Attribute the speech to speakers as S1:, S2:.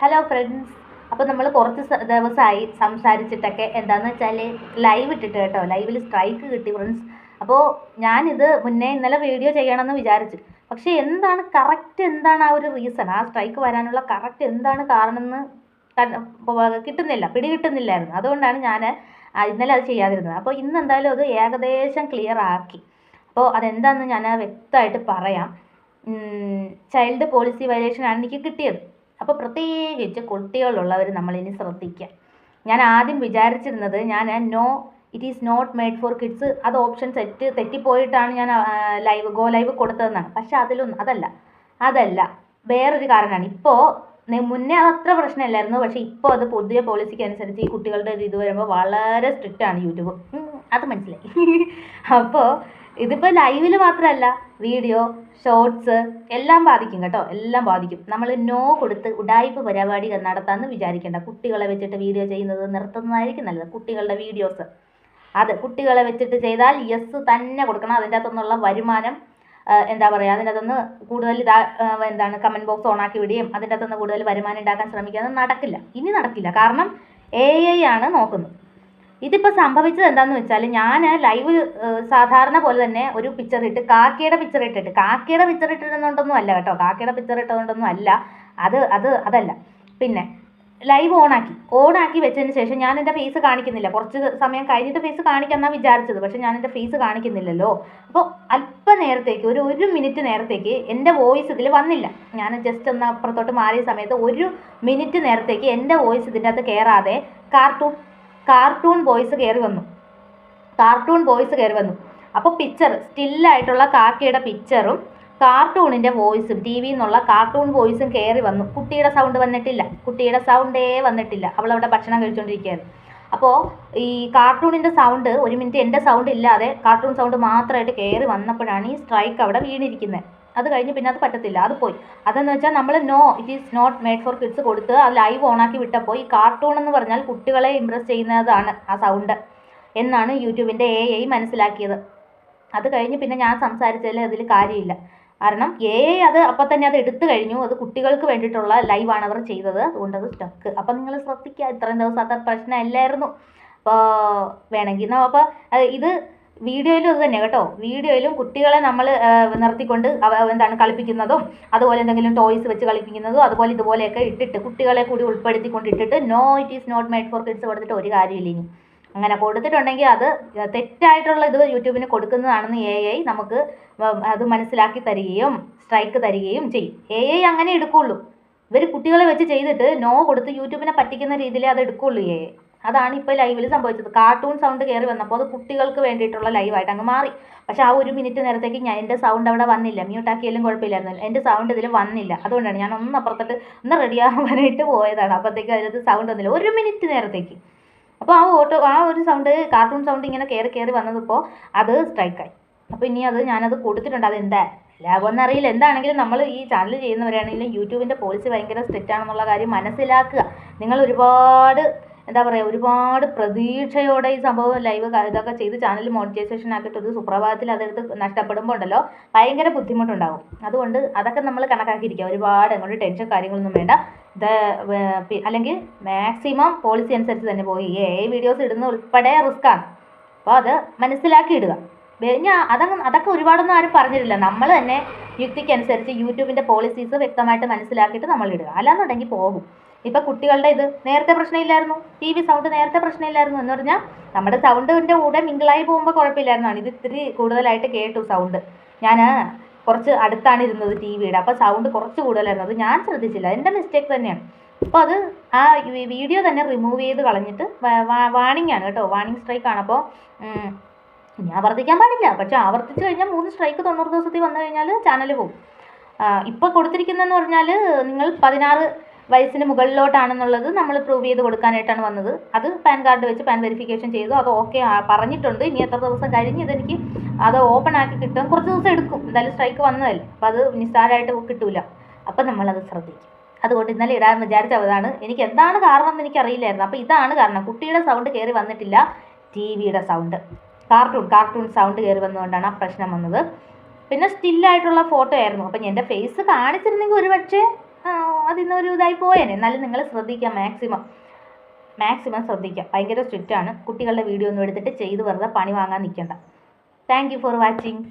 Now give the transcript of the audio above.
S1: Hello friends. അപ്പോൾ നമ്മൾ കുറച്ച് ദിവസമായി സംസാരിച്ചിട്ടൊക്കെ എന്താണെന്ന് വെച്ചാൽ ലൈവ് ഇട്ടിട്ട് കേട്ടോ, ലൈവിൽ സ്ട്രൈക്ക് കിട്ടി ഫ്രണ്ട്സ്. അപ്പോൾ ഞാനിത് മുന്നേ ഇന്നലെ വീഡിയോ ചെയ്യണമെന്ന് വിചാരിച്ചു. പക്ഷേ എന്താണ് കറക്റ്റ്, എന്താണ് ആ ഒരു റീസൺ, ആ സ്ട്രൈക്ക് വരാനുള്ള കറക്റ്റ് എന്താണ് കാരണം എന്ന് കിട്ടുന്നില്ല, പിടികിട്ടുന്നില്ലായിരുന്നു. അതുകൊണ്ടാണ് ഞാൻ ഇന്നലെ അത് ചെയ്യാതിരുന്നത്. അപ്പോൾ ഇന്ന് എന്തായാലും അത് ഏകദേശം ക്ലിയർ ആക്കി. അപ്പോൾ അതെന്താണെന്ന് ഞാൻ വ്യക്തമായിട്ട് പറയാം. ചൈൽഡ് പോളിസി വയലേഷനാണ് എനിക്ക് കിട്ടിയത്. അപ്പോൾ പ്രത്യേകിച്ച് കുട്ടികളുള്ളവർ നമ്മളിനി ശ്രദ്ധിക്കുക. ഞാൻ ആദ്യം വിചാരിച്ചിരുന്നത് no it is not made for kids, അത് ഓപ്ഷൻ തെറ്റിപ്പോയിട്ടാണ് ഞാൻ ഗോ ലൈവ് കൊടുത്തതെന്നാണ്. പക്ഷെ അതല്ല വേറൊരു കാരണമാണ്. ഇപ്പോൾ മുന്നേ അതത്ര പ്രശ്നമില്ലായിരുന്നു, പക്ഷേ ഇപ്പോൾ അത് പുതിയ പോളിസിക്ക് അനുസരിച്ച് ഈ കുട്ടികളുടെ ഇത് വരുമ്പോൾ വളരെ സ്ട്രിക്റ്റ് ആണ് യൂട്യൂബ്. അത് മനസ്സിലായി. അപ്പോൾ ഇതിപ്പോൾ ലൈവിൽ മാത്രമല്ല, വീഡിയോ ഷോർട്സ് എല്ലാം ബാധിക്കും കേട്ടോ, എല്ലാം ബാധിക്കും. നമ്മൾ നോ കൊടുത്ത് ഉഡായിപ്പ് പരിപാടി നടത്താമെന്ന് വിചാരിക്കേണ്ട. കുട്ടികളെ വെച്ചിട്ട് വീഡിയോ ചെയ്യുന്നത് നിർത്തുന്നതായിരിക്കും നല്ലത്. കുട്ടികളുടെ വീഡിയോസ് കുട്ടികളെ വെച്ചിട്ട് ചെയ്താൽ യെസ് തന്നെ കൊടുക്കണം. അതിൻ്റെ അകത്തുനിന്നുള്ള വരുമാനം എന്താ പറയുക, അതിൻ്റെ അകത്തുനിന്ന് കൂടുതൽ കമൻറ്റ് ബോക്സ് ഓണാക്കി വിടുകയും അതിൻ്റെ അകത്തുനിന്ന് കൂടുതൽ വരുമാനം ഉണ്ടാക്കാൻ ശ്രമിക്കുക. അത് നടക്കില്ല. കാരണം AI ആണ് നോക്കുന്നത്. ഇതിപ്പോൾ സംഭവിച്ചത് എന്താണെന്ന് വെച്ചാൽ, ഞാൻ ലൈവ് സാധാരണ പോലെ തന്നെ ഒരു പിക്ചർ ഇട്ട് കാക്കയുടെ പിക്ചർ ഇട്ടിരുന്നുകൊണ്ടൊന്നും അല്ല കേട്ടോ, കാക്കയുടെ പിക്ചർ ഇട്ടുകൊണ്ടൊന്നും അല്ല. അതല്ല. പിന്നെ ലൈവ് ഓണാക്കി വെച്ചതിന് ശേഷം ഞാൻ എൻ്റെ ഫേസ് കാണിക്കുന്നില്ല. കുറച്ച് സമയം കഴിഞ്ഞിട്ട് ഫേസ് കാണിക്കാമെന്നാണ് വിചാരിച്ചത്. പക്ഷേ ഞാൻ എൻ്റെ ഫേസ് കാണിക്കുന്നില്ലല്ലോ. അപ്പോൾ അല്പനേരത്തേക്ക്, ഒരു മിനിറ്റ് നേരത്തേക്ക് എൻ്റെ വോയിസ് ഇതിൽ വന്നില്ല. ഞാൻ ജസ്റ്റ് ഒന്ന് അപ്പുറത്തോട്ട് മാറിയ സമയത്ത് 1 മിനിറ്റ് നേരത്തേക്ക് എൻ്റെ വോയിസ് ഇതിൻ്റെ അകത്ത് കയറാതെ കാർട്ടൂൺ വോയിസ് കയറി വന്നു. അപ്പോൾ പിക്ചർ സ്റ്റില്ലായിട്ടുള്ള കാക്കയുടെ പിക്ചറും കാർട്ടൂണിൻ്റെ വോയിസും, TV എന്നുള്ള കാർട്ടൂൺ വോയിസും കയറി വന്നു. കുട്ടിയുടെ സൗണ്ട് വന്നിട്ടില്ല, കുട്ടിയുടെ സൗണ്ടേ വന്നിട്ടില്ല. അവളവിടെ ഭക്ഷണം കഴിച്ചുകൊണ്ടിരിക്കുകയായിരുന്നു. അപ്പോൾ ഈ കാർട്ടൂണിൻ്റെ സൗണ്ട് 1 മിനിറ്റ് എൻ്റെ സൗണ്ട് ഇല്ലാതെ കാർട്ടൂൺ സൗണ്ട് മാത്രമായിട്ട് കയറി വന്നപ്പോഴാണ് ഈ സ്ട്രൈക്ക് അവിടെ വീണിരിക്കുന്നത്. അത് കഴിഞ്ഞ് പിന്നെ അത് പറ്റത്തില്ല, അത് പോയി. അതെന്ന് വെച്ചാൽ നമ്മൾ no it is not made for kids കൊടുത്ത് ആ ലൈവ് ഓണാക്കി വിട്ടപ്പോൾ ഈ കാർട്ടൂൺ എന്ന് പറഞ്ഞാൽ കുട്ടികളെ ഇംപ്രസ് ചെയ്യുന്നതാണ് ആ സൗണ്ട് എന്നാണ് യൂട്യൂബിൻ്റെ AI മനസ്സിലാക്കിയത്. അത് കഴിഞ്ഞ് പിന്നെ ഞാൻ സംസാരിച്ചതിൽ അതിൽ കാര്യമില്ല. കാരണം AI അത് അപ്പം തന്നെ അത് എടുത്തു കഴിഞ്ഞു. അത് കുട്ടികൾക്ക് വേണ്ടിയിട്ടുള്ള ലൈവാണ് അവർ ചെയ്തത്, അതുകൊണ്ട് അത് സ്റ്റക്ക്. അപ്പം നിങ്ങൾ ശ്രദ്ധിക്കുക, ഇത്രയും ദിവസം അത് പ്രശ്നമില്ലായിരുന്നു. അപ്പോൾ വേണമെങ്കിൽ അപ്പോൾ ഇത് വീഡിയോയിലും അത് തന്നെ കേട്ടോ. വീഡിയോയിലും കുട്ടികളെ നമ്മൾ നിർത്തിക്കൊണ്ട് കളിപ്പിക്കുന്നതും, അതുപോലെ എന്തെങ്കിലും ടോയ്സ് വെച്ച് കളിപ്പിക്കുന്നതും, അതുപോലെ ഇതുപോലെയൊക്കെ ഇട്ടിട്ട് കുട്ടികളെ കൂടി ഉൾപ്പെടുത്തിക്കൊണ്ട് ഇട്ടിട്ട് no it is not made for kids കൊടുത്തിട്ട് ഒരു കാര്യമില്ല. ഇനി അങ്ങനെ കൊടുത്തിട്ടുണ്ടെങ്കിൽ അത് തെറ്റായിട്ടുള്ള ഇത് യൂട്യൂബിന് കൊടുക്കുന്നതാണെന്ന് AI നമുക്ക് അത് മനസ്സിലാക്കി തരികയും സ്ട്രൈക്ക് തരികയും ചെയ്യും. AI അങ്ങനെ എടുക്കുകയുള്ളൂ. ഇവർ കുട്ടികളെ വെച്ച് ചെയ്തിട്ട് നോ കൊടുത്ത് യൂട്യൂബിനെ പറ്റിക്കുന്ന രീതിയിൽ അത് എടുക്കുകയുള്ളൂ AI. അതാണ് ഇപ്പോൾ ലൈവിൽ സംഭവിച്ചത്. കാർട്ടൂൺ സൗണ്ട് കയറി വന്നപ്പോൾ അത് കുട്ടികൾക്ക് വേണ്ടിയിട്ടുള്ള ലൈവായിട്ട് അങ്ങ് മാറി. പക്ഷേ ആ 1 മിനിറ്റ് നേരത്തേക്ക് എൻ്റെ സൗണ്ട് അവിടെ വന്നില്ല. മ്യൂട്ടാക്കിയാലും കുഴപ്പമില്ലായിരുന്നല്ലോ, എൻ്റെ സൗണ്ട് ഇതിൽ വന്നില്ല. അതുകൊണ്ടാണ് ഞാൻ അപ്പുറത്തോട്ട് റെഡിയാവാനായിട്ട് പോയതാണ്. അപ്പോഴത്തേക്ക് അതിനകത്ത് സൗണ്ട് വന്നില്ല 1 മിനിറ്റ് നേരത്തേക്ക്. അപ്പോൾ ആ ഒരു സൗണ്ട്, കാർട്ടൂൺ സൗണ്ട് ഇങ്ങനെ കയറി വന്നതിപ്പോൾ അത് സ്ട്രൈക്കായി. അപ്പോൾ ഇനി ഞാനത് കൊടുത്തിട്ടുണ്ട്. അതെന്താ ലാഭമെന്ന് അറിയില്ല. എന്താണെങ്കിലും നമ്മൾ ഈ ചാനൽ ചെയ്യുന്നവരാണെങ്കിലും യൂട്യൂബിൻ്റെ പോളിസി ഭയങ്കര സ്ട്രിക്റ്റ് ആണെന്നുള്ള കാര്യം മനസ്സിലാക്കുക. നിങ്ങൾ ഒരുപാട് പ്രതീക്ഷയോടെ ഈ സംഭവം ലൈവ് ഇതൊക്കെ ചെയ്ത് ചാനൽ മോണിറ്റൈസേഷൻ ആക്കിയിട്ട് ഒരു സുപ്രഭാതത്തിൽ അതെടുത്ത് നഷ്ടപ്പെടുമ്പോൾ ഉണ്ടല്ലോ, ഭയങ്കര ബുദ്ധിമുട്ടുണ്ടാകും. അതുകൊണ്ട് അതൊക്കെ നമ്മൾ കണക്കാക്കിയിരിക്കുക. ഒരുപാട് അങ്ങോട്ട് ടെൻഷൻ കാര്യങ്ങളൊന്നും വേണ്ട. അല്ലെങ്കിൽ മാക്സിമം പോളിസി അനുസരിച്ച് തന്നെ പോയി. AI വീഡിയോസ് ഇടുന്ന ഉൾപ്പെടെ റിസ്ക്കാണ്. അപ്പോൾ അത് മനസ്സിലാക്കി ഇടുക. അതൊക്കെ ഒരുപാടൊന്നും ആരും പറഞ്ഞിട്ടില്ല. നമ്മൾ തന്നെ യുക്തിക്കനുസരിച്ച് യൂട്യൂബിൻ്റെ പോളിസീസ് വ്യക്തമായിട്ട് മനസ്സിലാക്കിയിട്ട് നമ്മൾ ഇടുക. അല്ലാന്നുണ്ടെങ്കിൽ പോകും. ഇപ്പോൾ കുട്ടികളുടെ ഇത് നേരത്തെ പ്രശ്നമില്ലായിരുന്നു, TV സൗണ്ട് നേരത്തെ പ്രശ്നമില്ലായിരുന്നു. എന്ന് പറഞ്ഞാൽ നമ്മുടെ സൗണ്ടിൻ്റെ കൂടെ മിങ്കിളായി പോകുമ്പോൾ കുഴപ്പമില്ലായിരുന്നാണ്. ഇത് ഇത്തിരി കൂടുതലായിട്ട് കേട്ടു സൗണ്ട്. ഞാൻ കുറച്ച് അടുത്താണ് ഇരുന്നത് TVയുടെ, അപ്പോൾ സൗണ്ട് കുറച്ച് കൂടുതലായിരുന്നു. അത് ഞാൻ ശ്രദ്ധിച്ചില്ല, എൻ്റെ മിസ്റ്റേക്ക് തന്നെയാണ്. അപ്പോൾ അത് ആ വീഡിയോ തന്നെ റിമൂവ് ചെയ്ത് കളഞ്ഞിട്ട് വാണിംഗ് ആണ് കേട്ടോ, വാണിംഗ് സ്ട്രൈക്കാണ്. അപ്പോൾ ഇനി ആവർത്തിക്കാൻ പാടില്ല. പക്ഷേ ആവർത്തിച്ച് കഴിഞ്ഞാൽ 3 സ്ട്രൈക്ക് 90 ദിവസത്തിൽ വന്നു കഴിഞ്ഞാൽ ചാനൽ പോകും. ഇപ്പോൾ കൊടുത്തിരിക്കുന്നതെന്ന് പറഞ്ഞാൽ നിങ്ങൾ 16 വയസ്സിന് മുകളിലോട്ടാണെന്നുള്ളത് നമ്മൾ പ്രൂവ് ചെയ്ത് കൊടുക്കാനായിട്ടാണ് വന്നത്. അത് പാൻ കാർഡ് വെച്ച് പാൻ വെരിഫിക്കേഷൻ ചെയ്തു, അത് ഓക്കെ പറഞ്ഞിട്ടുണ്ട്. ഇനി എത്ര ദിവസം കഴിഞ്ഞ് ഇതെനിക്ക് അത് ഓപ്പൺ ആക്കി കിട്ടും, കുറച്ച് ദിവസം എടുക്കും. എന്തായാലും സ്ട്രൈക്ക് വന്നതല്ലേ, അപ്പോൾ അത് നിസ്സാരമായിട്ട് കിട്ടൂല. അപ്പം നമ്മളത് ശ്രദ്ധിക്കും. അതുകൊണ്ട് ഇന്നലെ ഇടാൻ വിചാരിച്ചതാണ്. എനിക്ക് എന്താണ് കാരണം എന്ന് എനിക്കറിയില്ലായിരുന്നു. അപ്പോൾ ഇതാണ് കാരണം. കുട്ടിയുടെ സൗണ്ട് കയറി വന്നിട്ടില്ല, TVയുടെ സൗണ്ട്, കാർട്ടൂൺ സൗണ്ട് കയറി വന്നുകൊണ്ടാണ് ആ പ്രശ്നം വന്നത്. പിന്നെ സ്റ്റില്ലായിട്ടുള്ള ഫോട്ടോ ആയിരുന്നു. അപ്പം എൻ്റെ ഫേസ് കാണിച്ചിരുന്നെങ്കിൽ ഒരുപക്ഷേ അതിൽ നിന്നൊരു ഇതായി പോയേനെ. എന്നാലും നിങ്ങൾ ശ്രദ്ധിക്കാം, മാക്സിമം ശ്രദ്ധിക്കാം. ഭയങ്കര സ്ട്രിക്റ്റാണ്. കുട്ടികളുടെ വീഡിയോ ഒന്നും എടുത്തിട്ട് ചെയ്ത് വെറുതെ പണി വാങ്ങാൻ നിൽക്കണ്ട. Thank you for watching.